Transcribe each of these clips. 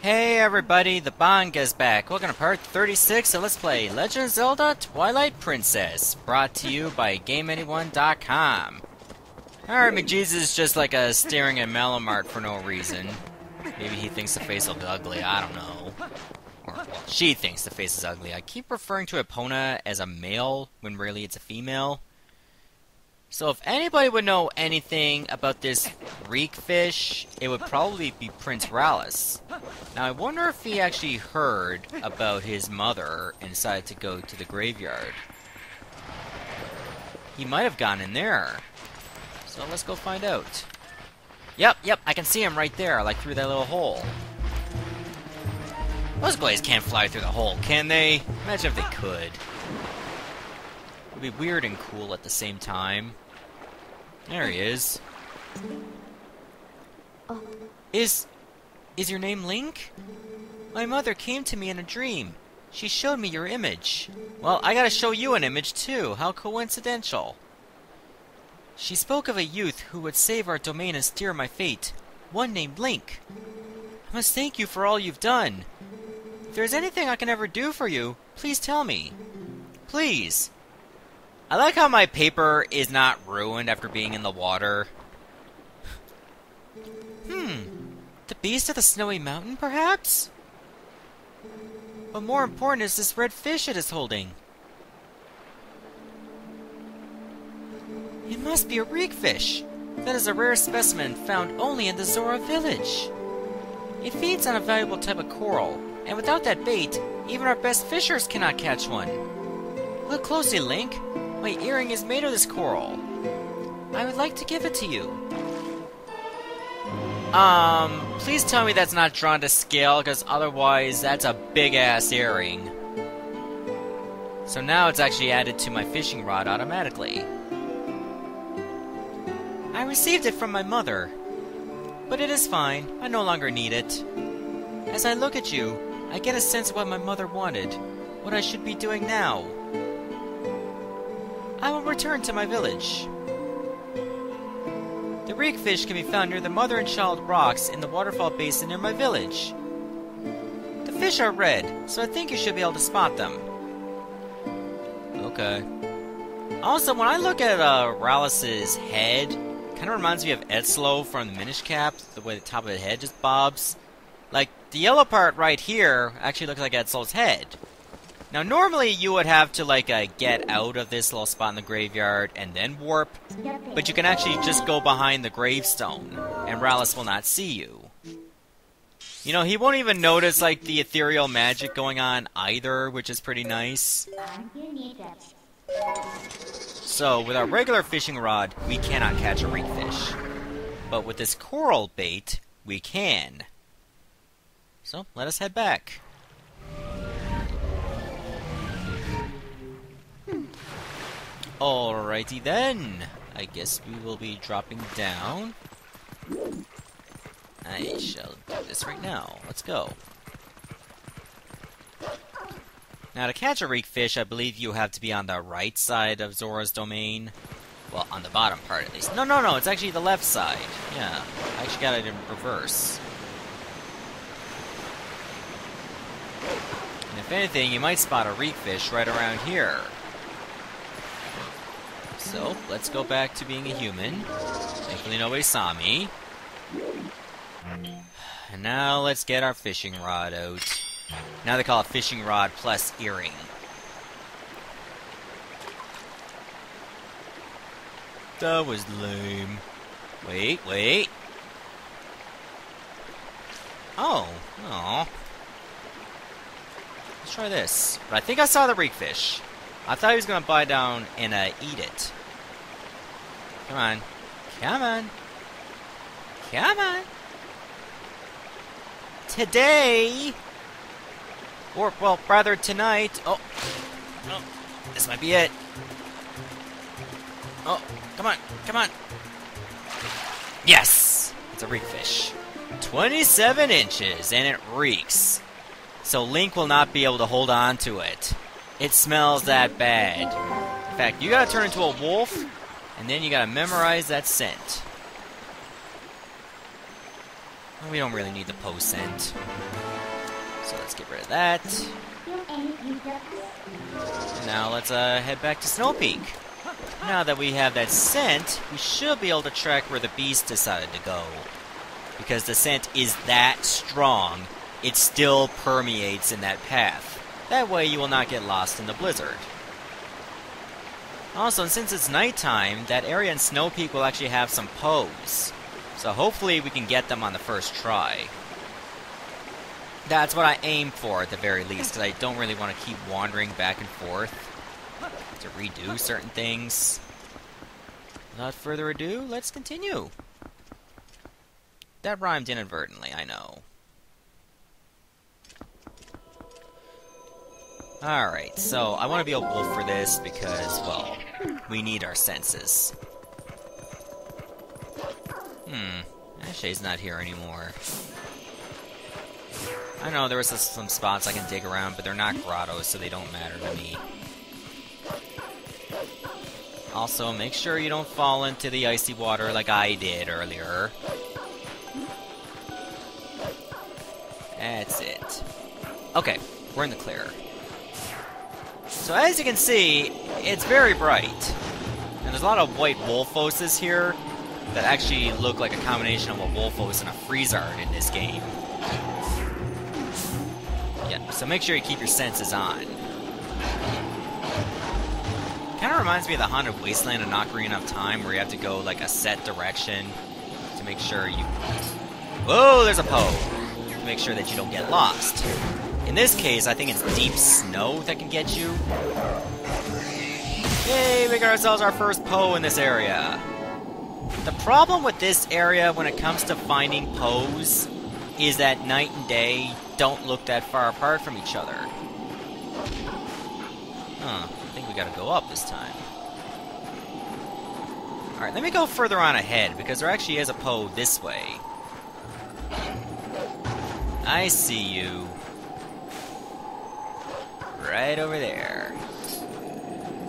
Hey everybody, the Banga's back. Welcome to part 36 of Let's Play Legend of Zelda Twilight Princess, brought to you by GameAnyone.com. Alright, McJesus is just like staring at Malamart for no reason. Maybe he thinks the face looks ugly, I don't know. Or, well, she thinks the face is ugly. I keep referring to Epona as a male, when really it's a female. So if anybody would know anything about this Reekfish, it would probably be Prince Ralis. Now I wonder if he actually heard about his mother and decided to go to the graveyard. He might have gone in there. So let's go find out. Yep, I can see him right there, like through that little hole. Those guys can't fly through the hole, can they? Imagine if they could. It would be weird and cool at the same time. There he is. Is your name Link? My mother came to me in a dream. She showed me your image. Well, I gotta show you an image too. How coincidental. She spoke of a youth who would save our domain and steer my fate. One named Link. I must thank you for all you've done. If there's anything I can ever do for you, please tell me. Please. I like how my paper is not ruined after being in the water. The beast of the snowy mountain, perhaps? But more important is this red fish it is holding. It must be a reekfish. That is a rare specimen found only in the Zora village. It feeds on a valuable type of coral, and without that bait, even our best fishers cannot catch one. Look closely, Link. My earring is made of this coral. I would like to give it to you. Please tell me that's not drawn to scale, because otherwise that's a big-ass earring. So now it's actually added to my fishing rod automatically. I received it from my mother. But it is fine. I no longer need it. As I look at you, I get a sense of what my mother wanted. What I should be doing now. I will return to my village. The reekfish can be found near the mother and child rocks in the waterfall basin near my village. The fish are red, so I think you should be able to spot them. Okay. Also, when I look at Ralis' head, kind of reminds me of Edslow from the Minish Cap, the way the top of the head just bobs. Like, the yellow part right here actually looks like Edslow's head. Now, normally you would have to, get out of this little spot in the graveyard and then warp, but you can actually just go behind the gravestone, and Ralis will not see you. You know, he won't even notice, the ethereal magic going on either, which is pretty nice. So, with our regular fishing rod, we cannot catch a reekfish. But with this coral bait, we can. So, let us head back. Alrighty then. I guess we will be dropping down. I shall do this right now. Let's go. Now, to catch a reekfish, I believe you have to be on the right side of Zora's domain. Well, on the bottom part, at least. No, it's actually the left side. Yeah, I actually got it in reverse. And if anything, you might spot a reekfish right around here. So, let's go back to being a human. Thankfully nobody saw me. And now let's get our fishing rod out. Now they call it fishing rod plus earring. That was lame. Wait. Oh. Let's try this. But I think I saw the reekfish. I thought he was going to bite down and eat it. Come on. Today, or, well, rather tonight. Oh, this might be it. Oh, come on. Yes! It's a reekfish. 27 inches, and it reeks. So Link will not be able to hold on to it. It smells that bad. In fact, you gotta turn into a wolf, and then you gotta memorize that scent. We don't really need the post scent. So let's get rid of that. And now let's head back to Snowpeak. Now that we have that scent, we should be able to track where the beast decided to go. Because the scent is that strong, it still permeates in that path. That way you will not get lost in the blizzard. Also, since it's nighttime, that area in Snowpeak will actually have some Poes. So hopefully we can get them on the first try. That's what I aim for at the very least, because I don't really want to keep wandering back and forth to redo certain things. Without further ado, let's continue. That rhymed inadvertently, I know. Alright, so I want to be a wolf for this because, well, we need our senses. Ashay's not here anymore. I know there was some spots I can dig around, but they're not grottos, so they don't matter to me. Also, make sure you don't fall into the icy water like I did earlier. That's it. Okay, we're in the clear. So as you can see, it's very bright. And there's a lot of white wolfoses here that actually look like a combination of a wolfos and a freezard in this game. Yeah, so make sure you keep your senses on. Kind of reminds me of the Haunted Wasteland in Ocarina of Time, where you have to go like a set direction to make sure you... Whoa, there's a Poe! To make sure that you don't get lost. In this case, I think it's deep snow that can get you. Yay, we got ourselves our first Poe in this area. The problem with this area when it comes to finding Poes is that night and day don't look that far apart from each other. Huh, I think we gotta go up this time. Alright, let me go further on ahead, because there actually is a Poe this way. I see you. Right over there.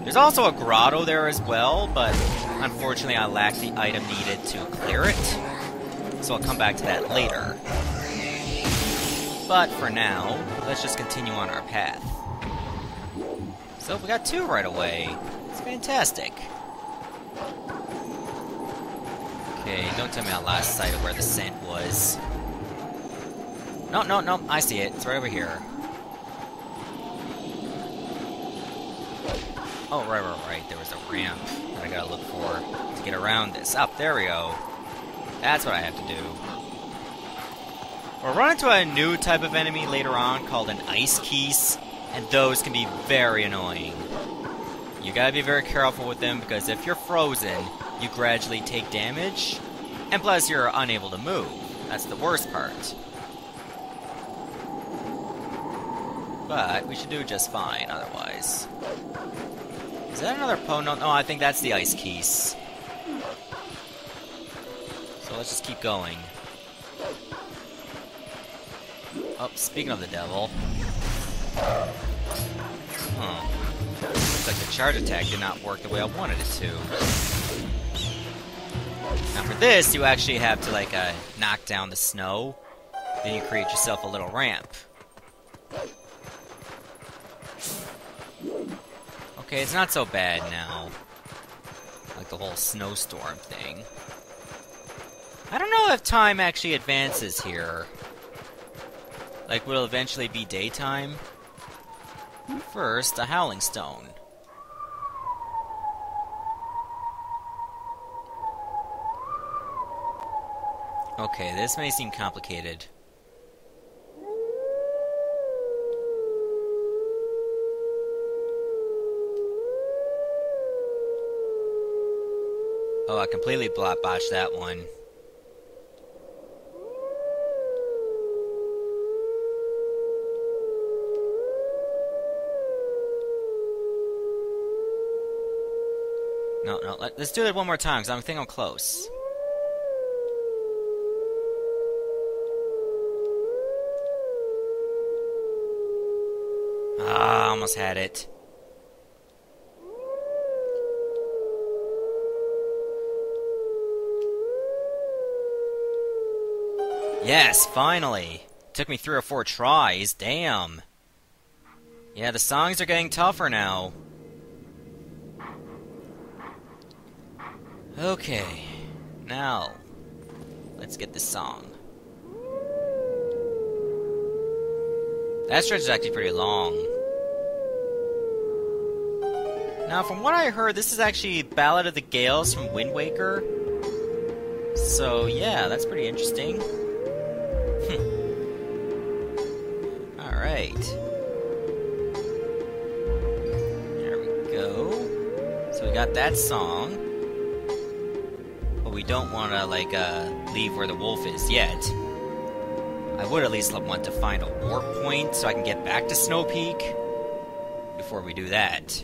There's also a grotto there as well, but unfortunately I lack the item needed to clear it. So I'll come back to that later. But for now, let's just continue on our path. So we got two right away. It's fantastic. Okay, don't tell me I lost sight of where the scent was. No, no, no, I see it. It's right over here. Oh, right. There was a ramp that I gotta look for to get around this. Up, there we go. That's what I have to do. We'll run into a new type of enemy later on called an ice keese, and those can be very annoying. You gotta be very careful with them, because if you're frozen, you gradually take damage, and plus you're unable to move. That's the worst part. But we should do just fine otherwise. Is that another Poe? No, I think that's the ice keese. So let's just keep going. Oh, speaking of the devil. Looks like the charge attack did not work the way I wanted it to. Now for this, you actually have to like knock down the snow. Then you create yourself a little ramp. Okay, it's not so bad now. Like the whole snowstorm thing. I don't know if time actually advances here. Like, will it eventually be daytime? First, a Howling Stone. Okay, this may seem complicated. Oh, I completely botched that one. No, let's do it one more time, because I think I'm close. Ah, almost had it. Yes, finally! took me 3 or 4 tries. Damn. Yeah, the songs are getting tougher now. Okay. Now, let's get this song. That stretch is actually pretty long. Now, from what I heard, this is actually Ballad of the Gales from Wind Waker. So, yeah, that's pretty interesting. Alright. There we go. So we got that song. But we don't want to, like, leave where the wolf is yet. I would at least want to find a warp point so I can get back to Snowpeak before we do that.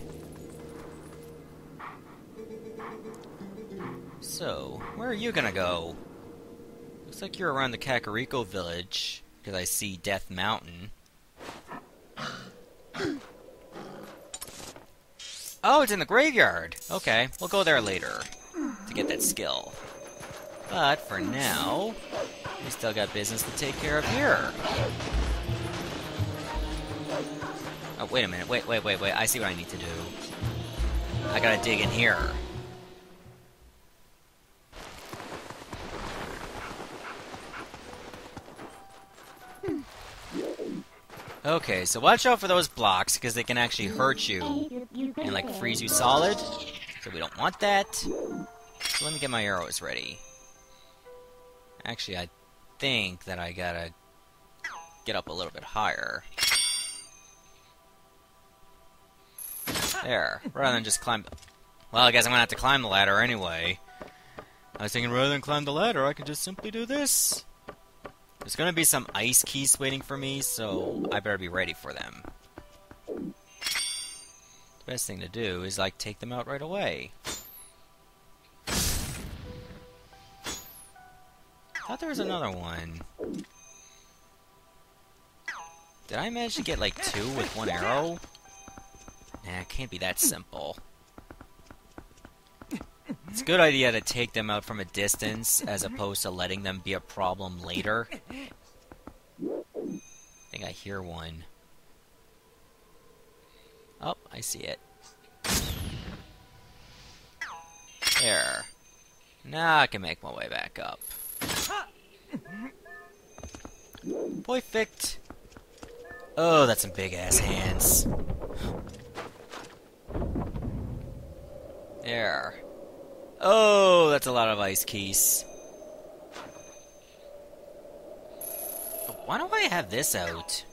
So, where are you gonna go? Looks like you're around the Kakariko village, because I see Death Mountain. Oh, it's in the graveyard! Okay, we'll go there later to get that skill. But, for now, we still got business to take care of here. Oh, wait a minute, wait, I see what I need to do. I gotta dig in here. Okay, so watch out for those blocks, because they can actually hurt you and, like, freeze you solid. So we don't want that. So let me get my arrows ready. Actually, I think that I gotta get up a little bit higher. There, rather than just climb... Well, I guess I'm gonna have to climb the ladder anyway. I was thinking rather than climb the ladder, I could just simply do this. There's gonna be some ice keys waiting for me, so I better be ready for them. The best thing to do is, like, take them out right away. I thought there was another one. Did I manage to get, like, 2 with 1 arrow? Nah, it can't be that simple. It's a good idea to take them out from a distance, as opposed to letting them be a problem later. I think I hear one. Oh, I see it. There. Now I can make my way back up. Perfect. Oh, that's some big-ass hands. There. Oh, that's a lot of ice keys. But why do I have this out?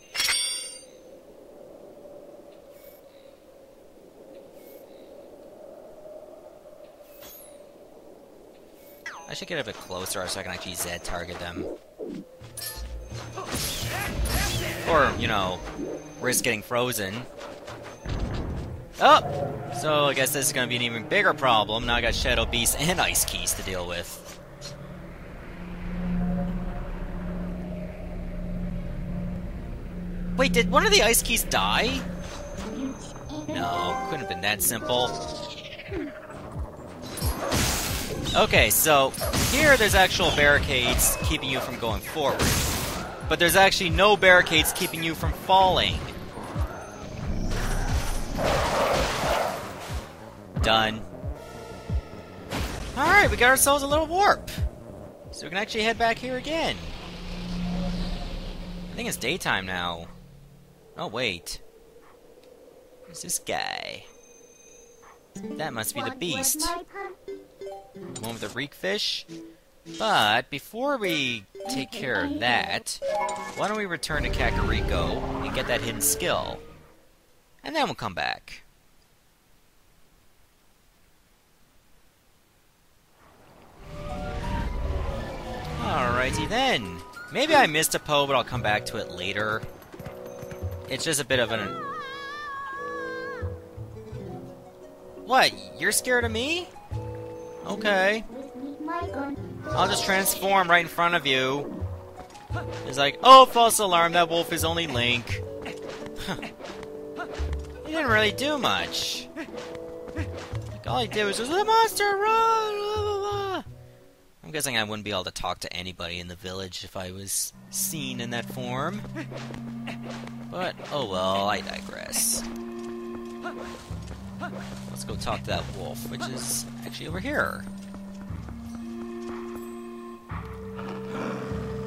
I should get a bit closer so I can actually Z-target them. Or, you know, risk getting frozen. Oh! So I guess this is going to be an even bigger problem. Now I got Shadow Beasts and Ice Keys to deal with. Wait, did one of the Ice Keys die? No, couldn't have been that simple. Okay, so here there's actual barricades keeping you from going forward. But there's actually no barricades keeping you from falling. Done. Alright, we got ourselves a little warp. So we can actually head back here again. I think it's daytime now. Oh, wait. Who's this guy? That must be the beast. The one with the Reekfish. But before we take care of that, why don't we return to Kakariko and get that hidden skill? And then we'll come back. Alrighty then. Maybe I missed a Poe, but I'll come back to it later. It's just a bit of an... What? You're scared of me? Okay. I'll just transform right in front of you. It's like, oh, false alarm, that wolf is only Link. He didn't really do much. Like, all he did was just, the monster, run! Blah, blah, blah. I'm guessing I wouldn't be able to talk to anybody in the village if I was seen in that form. But, oh well, I digress. Let's go talk to that wolf, which is actually over here.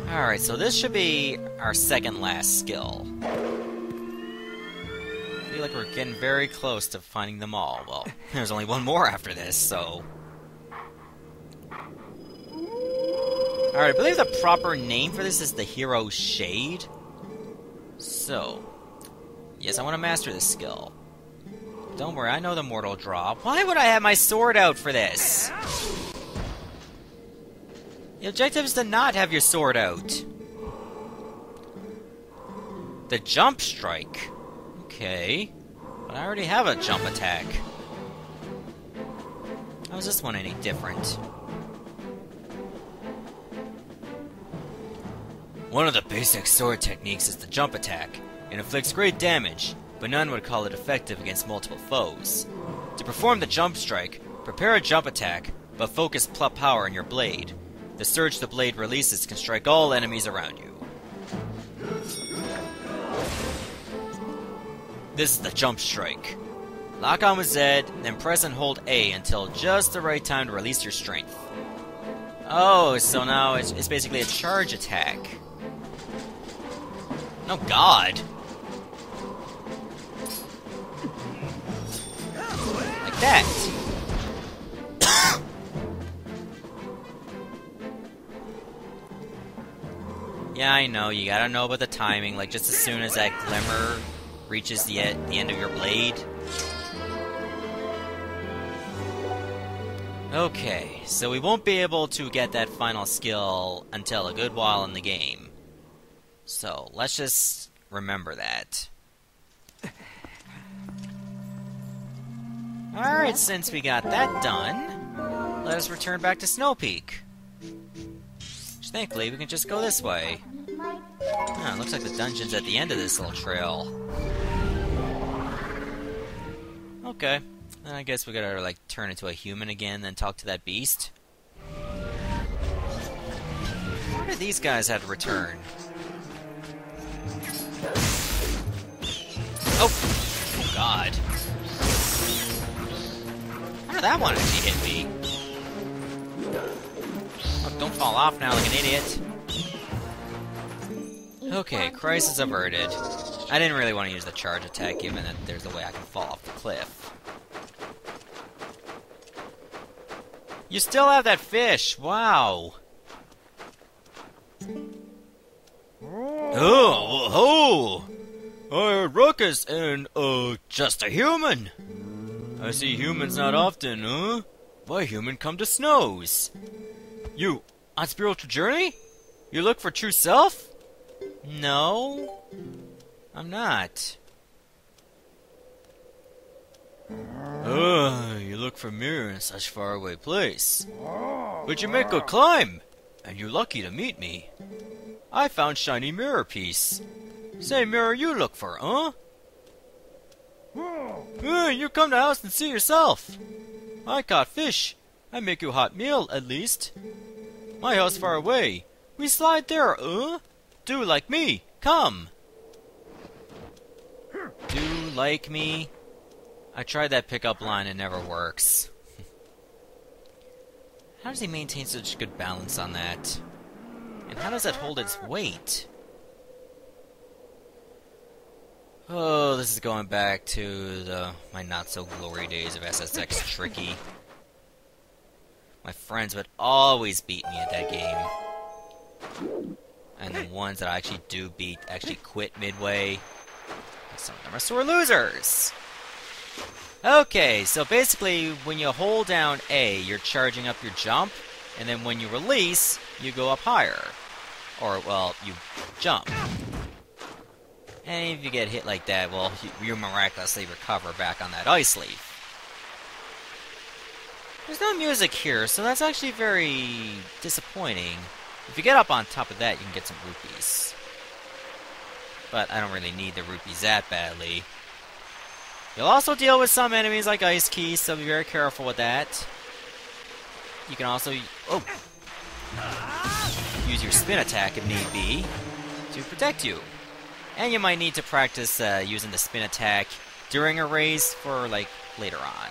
Alright, so this should be our second last skill. I feel like we're getting very close to finding them all. Well, there's only one more after this, so... Alright, I believe the proper name for this is the Hero Shade. So, yes, I want to master this skill. Don't worry, I know the mortal draw. Why would I have my sword out for this? The objective is to not have your sword out. The jump strike. Okay. But I already have a jump attack. How is this one any different? One of the basic sword techniques is the jump attack. It inflicts great damage, but none would call it effective against multiple foes. To perform the jump strike, prepare a jump attack, but focus power in your blade. The surge the blade releases can strike all enemies around you. This is the jump strike. Lock on with Z, then press and hold A until just the right time to release your strength. Oh, so now it's basically a charge attack. Oh god! Like that! Yeah, I know, you gotta know about the timing, like just as soon as that glimmer reaches the end of your blade. Okay, so we won't be able to get that final skill until a good while in the game. So, let's just remember that. Alright, since we got that done, let us return back to Snowpeak. Which, thankfully, we can just go this way. Ah, it looks like the dungeon's at the end of this little trail. Okay. Then I guess we gotta, like, turn into a human again, then talk to that beast. Why do these guys have to return? Oh! Oh god. How did that one actually hit me? Oh, don't fall off now like an idiot. Okay, crisis averted. I didn't really want to use the charge attack, given that there's a way I can fall off the cliff. You still have that fish! Wow! Oh! Ruckus, and, just a human! I see humans not often, huh? Why human come to snows? You, on spiritual journey? You look for true self? No, I'm not. You look familiar in such faraway place. But you make good climb, and you're lucky to meet me. I found shiny mirror piece. Same mirror you look for, huh? You come to house and see yourself. I caught fish. I make you hot meal, at least. My house far away. We slide there, Do like me. Come. Do like me. I tried that pickup line, it never works. How does he maintain such good balance on that? And how does that hold its weight? Oh, this is going back to my not-so-glory days of SSX Tricky. My friends would always beat me at that game. And the ones that I actually do beat actually quit midway. Some of them are sore losers! Okay, so basically, when you hold down A, you're charging up your jump, and then when you release, you go up higher. Or, well, you jump. And if you get hit like that, well, you miraculously recover back on that ice leaf. There's no music here, so that's actually very disappointing. If you get up on top of that, you can get some rupees. But I don't really need the rupees that badly. You'll also deal with some enemies like Ice Keys, so be very careful with that. You can also... Oh! Use your spin attack if need be to protect you. And you might need to practice using the spin attack during a race for, like, later on.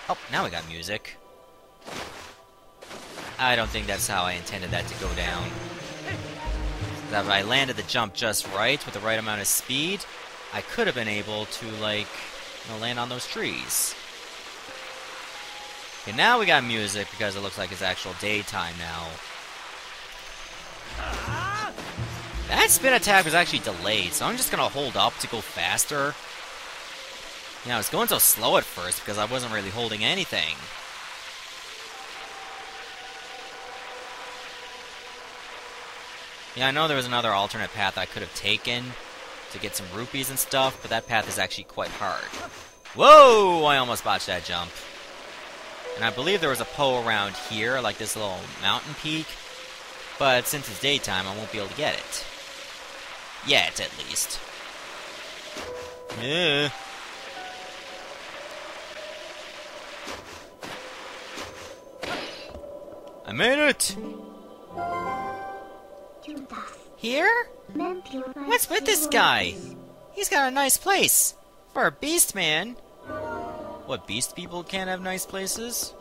Oh, now we got music. I don't think that's how I intended that to go down. If I landed the jump just right, with the right amount of speed, I could have been able to, like, you know, land on those trees. Okay, now we got music because it looks like it's actual daytime now. That spin attack was actually delayed, so I'm just gonna hold up to go faster. You know, I was going so slow at first because I wasn't really holding anything. Yeah, I know there was another alternate path I could have taken to get some rupees and stuff, but that path is actually quite hard. Whoa! I almost botched that jump. And I believe there was a Poe around here, like this little mountain peak. But since it's daytime, I won't be able to get it. Yet, at least. Yeah. I made it! Here? What's with this guy? He's got a nice place. For a beast man. What, beast people can't have nice places?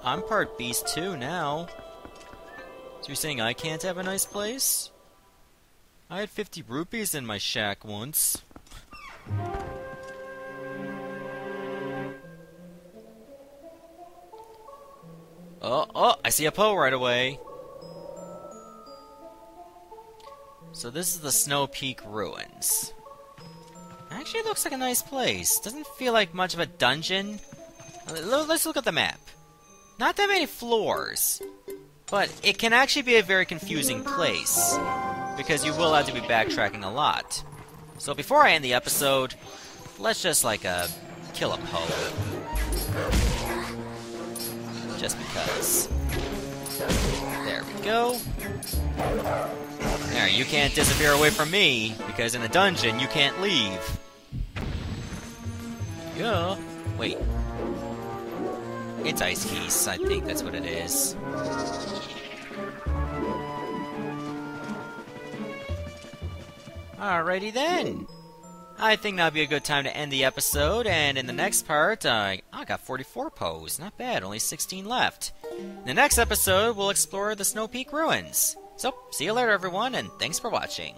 I'm part beast too now. So you're saying I can't have a nice place? I had 50 rupees in my shack once. Oh, I see a Poe right away. So this is the Snowpeak Ruins. Actually, it looks like a nice place. Doesn't feel like much of a dungeon. Let's look at the map. Not that many floors. But it can actually be a very confusing place. Because you will have to be backtracking a lot. So before I end the episode, let's just, like, kill a Poe. Just because. There we go. There, you can't disappear away from me, because in a dungeon, you can't leave. Yeah. Wait. It's Ice Keys, I think that's what it is. Alrighty then. I think that'll be a good time to end the episode, and in the next part, I got 44 Poes. Not bad, only 16 left. In the next episode, we'll explore the Snowpeak Ruins. So, see you later everyone, and thanks for watching.